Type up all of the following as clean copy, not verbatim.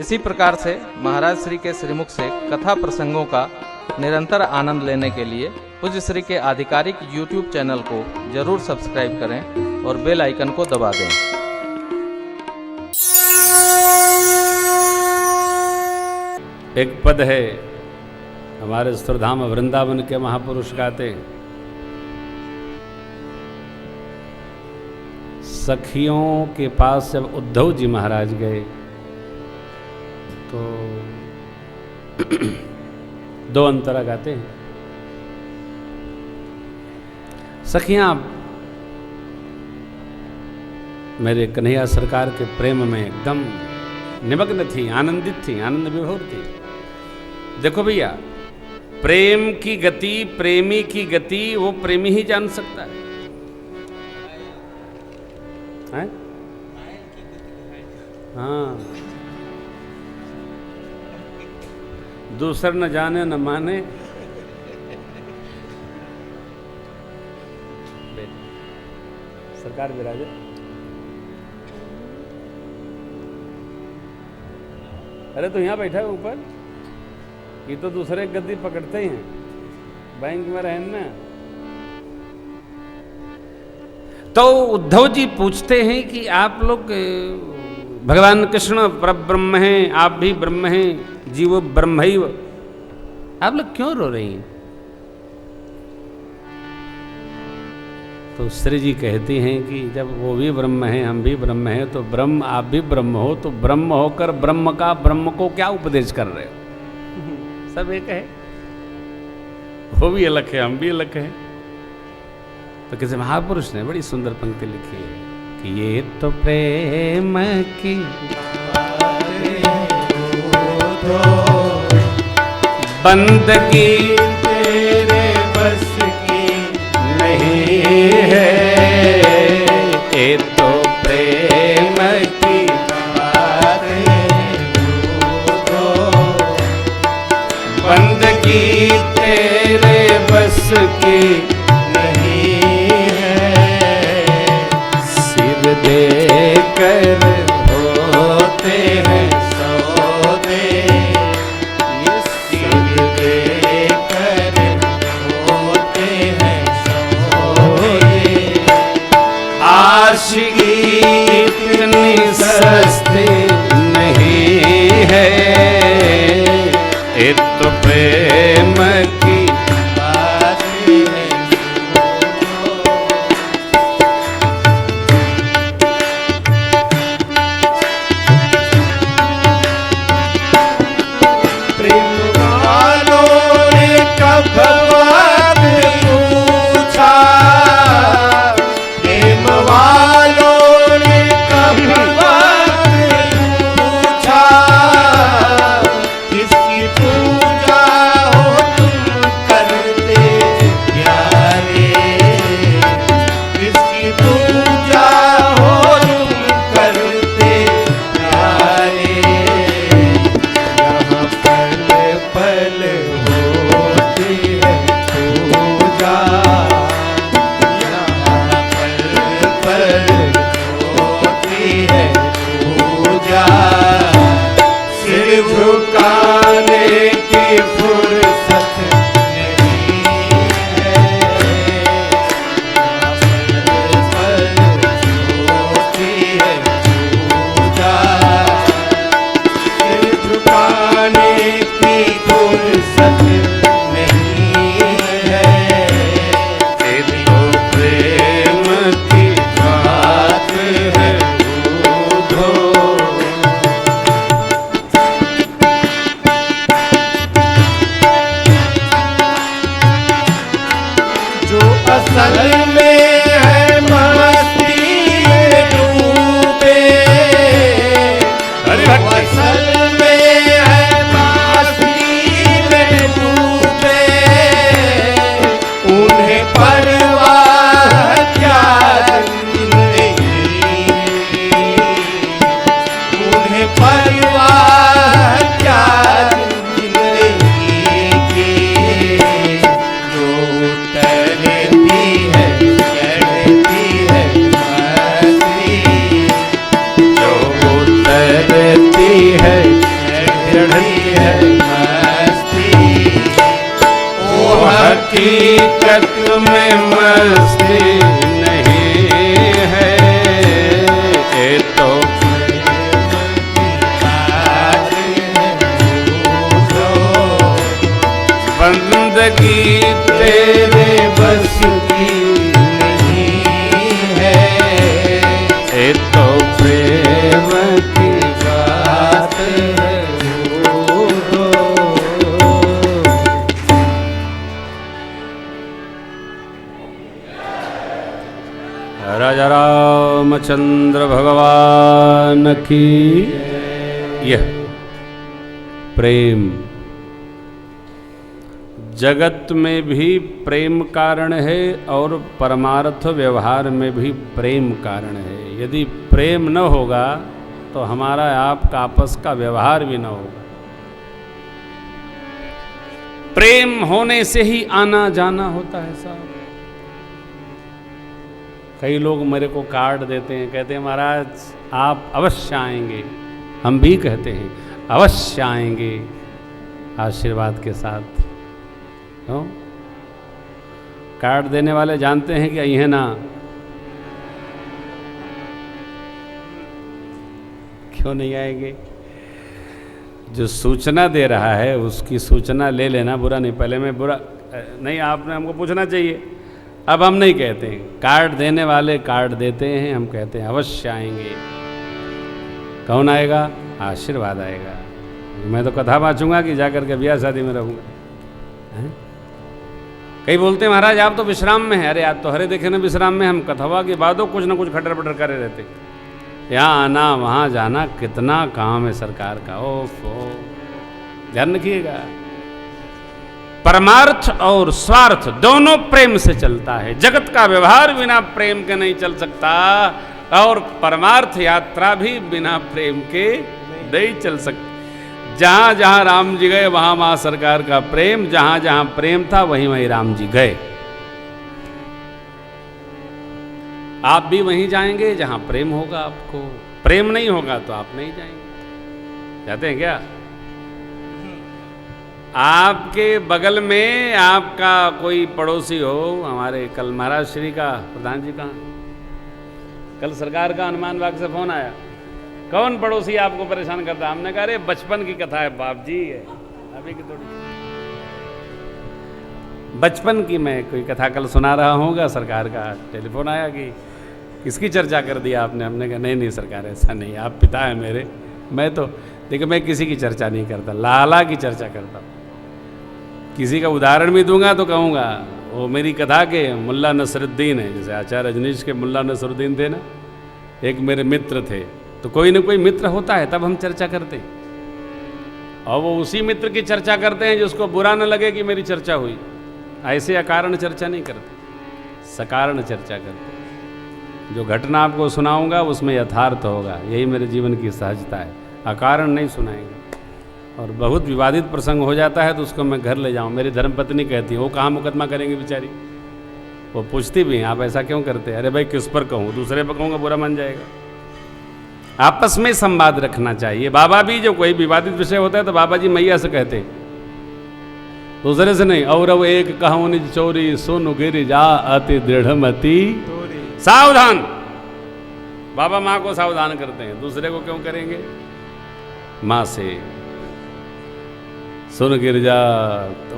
इसी प्रकार से महाराज श्री के श्रीमुख से कथा प्रसंगों का निरंतर आनंद लेने के लिए पूज्य श्री के आधिकारिक YouTube चैनल को जरूर सब्सक्राइब करें और बेल आइकन को दबा दें। एक पद है हमारे सुरधाम वृंदावन के महापुरुष गाते, सखियों के पास जब उद्धव जी महाराज गए तो दो अंतरा गाते हैं। सखियां मेरे कन्हैया सरकार के प्रेम में एकदम निमग्न थी, आनंदित थी, आनंद विभोर थी। देखो भैया, प्रेम की गति, प्रेमी की गति वो प्रेमी ही जान सकता है? हाँ, दूसर न जाने न माने। सरकार विराजे। अरे तो यहाँ बैठा है ऊपर, ये तो दूसरे गद्दी पकड़ते ही हैं, बैंक में रहन ना। तो उद्धव जी पूछते हैं कि आप लोग भगवान कृष्ण परब्रह्म हैं, आप भी ब्रह्म हैं, जीव ब्रह्मैव, आप लोग क्यों रो रही हैं? तो श्री जी कहती हैं कि जब वो भी ब्रह्म हैं, हम भी ब्रह्म हैं, तो ब्रह्म आप भी ब्रह्म हो, तो ब्रह्म होकर ब्रह्म का ब्रह्म को क्या उपदेश कर रहे हो? सब एक है, वो भी अलग है, हम भी अलग हैं। तो किसी महापुरुष ने बड़ी सुंदर पंक्ति लिखी है कि ये तो प्रेम की बंदगी तेरे बस की नहीं है, ये तो प्रेम की बंदगी तेरे बस की देकर होते हैं सौदे, सिर देकर होते हैं सौदे, आशिकी इतनी सस्ती नहीं है, ये तो प्रेम की बात है। चढ़ती है मस्ती, वो हकीकत में मस्ती नहीं है, ये तो बंदगी तेरे बस की नहीं है, ये तो प्रेम की बात है। राजा रामचंद्र भगवान की यह प्रेम जगत में भी प्रेम कारण है और परमार्थ व्यवहार में भी प्रेम कारण है। यदि प्रेम न होगा तो हमारा आपका आपस का व्यवहार भी न होगा। प्रेम होने से ही आना जाना होता है साहब। कई लोग मेरे को कार्ड देते हैं, कहते हैं महाराज आप अवश्य आएंगे। हम भी कहते हैं अवश्य आएंगे आशीर्वाद के साथ। क्यों? कार्ड देने वाले जानते हैं कि यही ना, क्यों नहीं आएंगे? जो सूचना दे रहा है उसकी सूचना ले लेना बुरा नहीं। पहले मैं बुरा नहीं, आपने हमको पूछना चाहिए। अब हम नहीं कहते हैं, कार्ड देने वाले कार्ड देते हैं, हम कहते हैं अवश्य आएंगे। कौन आएगा? आशीर्वाद आएगा। मैं तो कथा बाँचूंगा कि जाकर के ब्याह शादी में रहूंगा। कई बोलते हैं महाराज आप तो विश्राम में हैं। अरे आप तो हरे देखे ना विश्राम में, हम कथवा के बादों कुछ ना कुछ खटर पटर करे रहते। यहाँ आना वहाँ जाना कितना काम है सरकार का। ओफो, ध्यान रखिएगा। परमार्थ और स्वार्थ दोनों प्रेम से चलता है। जगत का व्यवहार बिना प्रेम के नहीं चल सकता और परमार्थ यात्रा भी बिना प्रेम के नहीं चल सकती। जहां जहां राम जी गए वहां वहां सरकार का प्रेम, जहां जहां प्रेम था वहीं वहीं राम जी गए। आप भी वहीं जाएंगे जहां प्रेम होगा। आपको प्रेम नहीं होगा तो आप नहीं जाएंगे। जाते हैं क्या? आपके बगल में आपका कोई पड़ोसी हो, हमारे कल महाराज श्री का प्रधान जी का कल सरकार का हनुमान बाग से फोन आया, कौन पड़ोसी आपको परेशान करता? हमने कहा अरे बचपन की कथा है बाप जी, अभी की थोड़ी बचपन की मैं कोई कथा कल सुना रहा हूँगा। सरकार का टेलीफोन आया कि किसकी चर्चा कर दिया आपने? हमने कहा नहीं नहीं सरकार ऐसा नहीं, आप पिता है मेरे। मैं तो देखिए मैं किसी की चर्चा नहीं करता, लाला की चर्चा करता हूँ। किसी का उदाहरण भी दूंगा तो कहूँगा वो मेरी कथा के मुल्ला नसरुद्दीन है। जैसे आचार्य रजनीश के मुल्ला नसरुद्दीन थे ना, एक मेरे मित्र थे। तो कोई ना कोई मित्र होता है तब हम चर्चा करते हैं, और वो उसी मित्र की चर्चा करते हैं जिसको बुरा न लगे कि मेरी चर्चा हुई। ऐसे अकारण चर्चा नहीं करते, सकारण चर्चा करते। जो घटना आपको सुनाऊंगा उसमें यथार्थ होगा, यही मेरे जीवन की सहजता है। अकारण नहीं सुनाएंगे। और बहुत विवादित प्रसंग हो जाता है तो उसको मैं घर ले जाऊँ। मेरी धर्मपत्नी कहती है वो कहाँ मुकदमा करेंगे बेचारी। वो पूछती भी हैं आप ऐसा क्यों करते हैं? अरे भाई किस पर कहूँ, दूसरे पर कहूँगा बुरा मान जाएगा। आपस में संवाद रखना चाहिए। बाबा भी जो कोई विवादित विषय होता है तो बाबा जी मैया से कहते हैं, दूसरे से नहीं। और अब एक कहूँ निज चोरी सुन गिर जा अति दृढ़मति सावधान। बाबा माँ को सावधान करते हैं, दूसरे को क्यों करेंगे? माँ से सुन गिर जा तो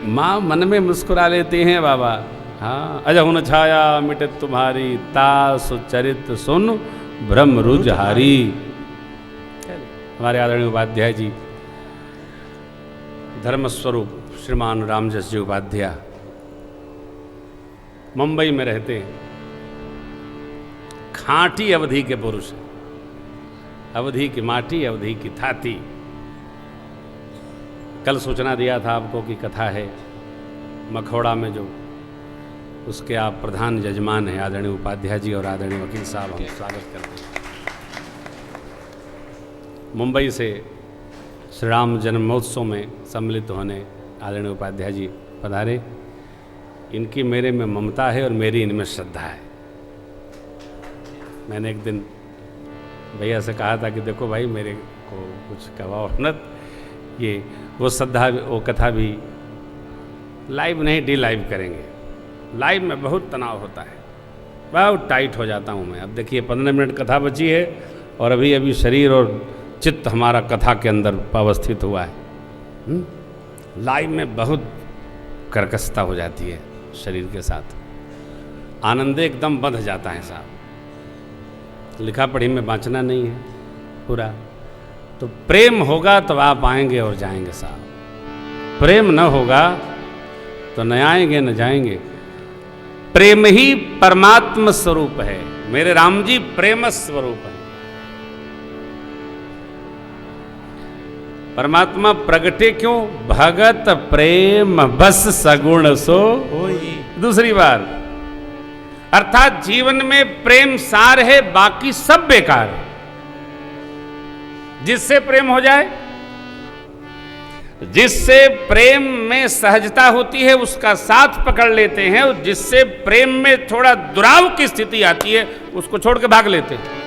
माँ मन में मुस्कुरा लेते हैं बाबा। हाँ, अजहुन छाया मिटे तुम्हारी तास चरित सुन ब्रह्म रुजहारी। हमारे आदरणीय उपाध्याय जी धर्मस्वरूप श्रीमान रामजस जी उपाध्याय मुंबई में रहते हैं। खांटी अवधि के पुरुष, अवधि की माटी अवधि की थाती। कल सूचना दिया था आपको कि कथा है मखौड़ा में, जो उसके आप प्रधान यजमान हैं आदरणीय उपाध्याय जी और आदरणीय वकील साहब। हम स्वागत करते हैं। मुंबई से श्री राम जन्म महोत्सव में सम्मिलित होने आदरणीय उपाध्याय जी पधारे। इनकी मेरे में ममता है और मेरी इनमें श्रद्धा है। मैंने एक दिन भैया से कहा था कि देखो भाई मेरे को कुछ कहो न, ये वो कथा भी लाइव नहीं, डी लाइव करेंगे। लाइव में बहुत तनाव होता है, बहुत टाइट हो जाता हूँ मैं। अब देखिए 15 मिनट कथा बची है और अभी अभी शरीर और चित्त हमारा कथा के अंदर अवस्थित हुआ है। लाइव में बहुत कर्कशता हो जाती है शरीर के साथ, आनंद एकदम बंध जाता है साहब। लिखा पढ़ी में बाँचना नहीं है पूरा। तो प्रेम होगा तो आप आएंगे और जाएंगे साहब, प्रेम न होगा तो न आएंगे न जाएंगे। प्रेम ही परमात्म स्वरूप है, मेरे राम जी प्रेम स्वरूप है। परमात्मा प्रगटे क्यों? भगत प्रेम बस सगुण सो होई। दूसरी बार, अर्थात जीवन में प्रेम सार है, बाकी सब बेकार है। जिससे प्रेम हो जाए, जिससे प्रेम में सहजता होती है उसका साथ पकड़ लेते हैं, और जिससे प्रेम में थोड़ा दुराव की स्थिति आती है उसको छोड़ के भाग लेते हैं।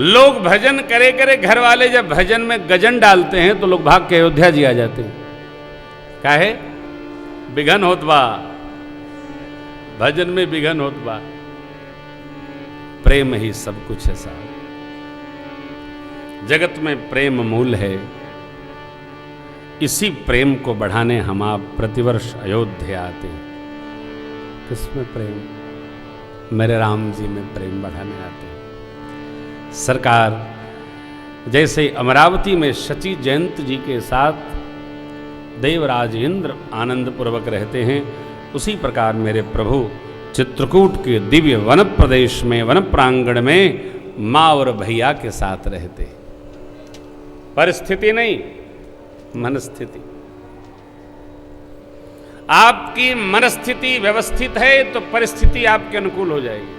लोग भजन करे करे, घर वाले जब भजन में गजन डालते हैं तो लोग भाग के अयोध्या जी आ जाते हैं। काहे? बिघन होत बा, भजन में बिघन होत बा। प्रेम ही सब कुछ है साहब। जगत में प्रेम मूल है। इसी प्रेम को बढ़ाने हम आप प्रतिवर्ष अयोध्या आते हैं। किसमें प्रेम? मेरे राम जी में प्रेम बढ़ाने आते हैं। सरकार जैसे अमरावती में शची जयंत जी के साथ देवराज इंद्र आनंद पूर्वक रहते हैं, उसी प्रकार मेरे प्रभु चित्रकूट के दिव्य वन प्रदेश में, वन प्रांगण में माँ और भैया के साथ रहते हैं। परिस्थिति नहीं, मनस्थिति। आपकी मनस्थिति व्यवस्थित है तो परिस्थिति आपके अनुकूल हो जाएगी।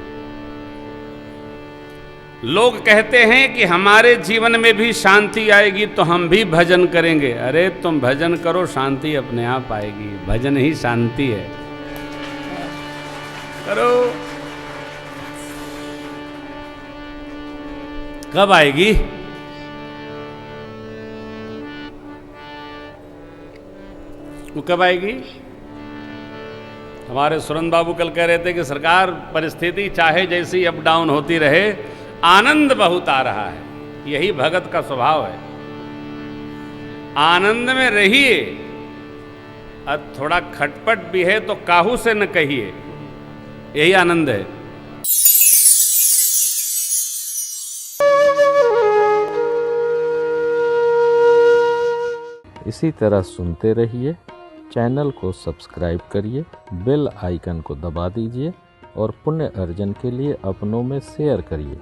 लोग कहते हैं कि हमारे जीवन में भी शांति आएगी तो हम भी भजन करेंगे। अरे तुम भजन करो, शांति अपने आप आएगी। भजन ही शांति है। करो। कब आएगी? वो कब आएगी? हमारे सुरन बाबू कल कह रहे थे कि सरकार परिस्थिति चाहे जैसी अप डाउन होती रहे, आनंद बहुत आ रहा है। यही भगत का स्वभाव है। आनंद में रहिए। अब थोड़ा खटपट भी है तो काहू से न कहिए, यही आनंद है। इसी तरह सुनते रहिए। चैनल को सब्सक्राइब करिए, बेल आइकन को दबा दीजिए और पुण्य अर्जन के लिए अपनों में शेयर करिए।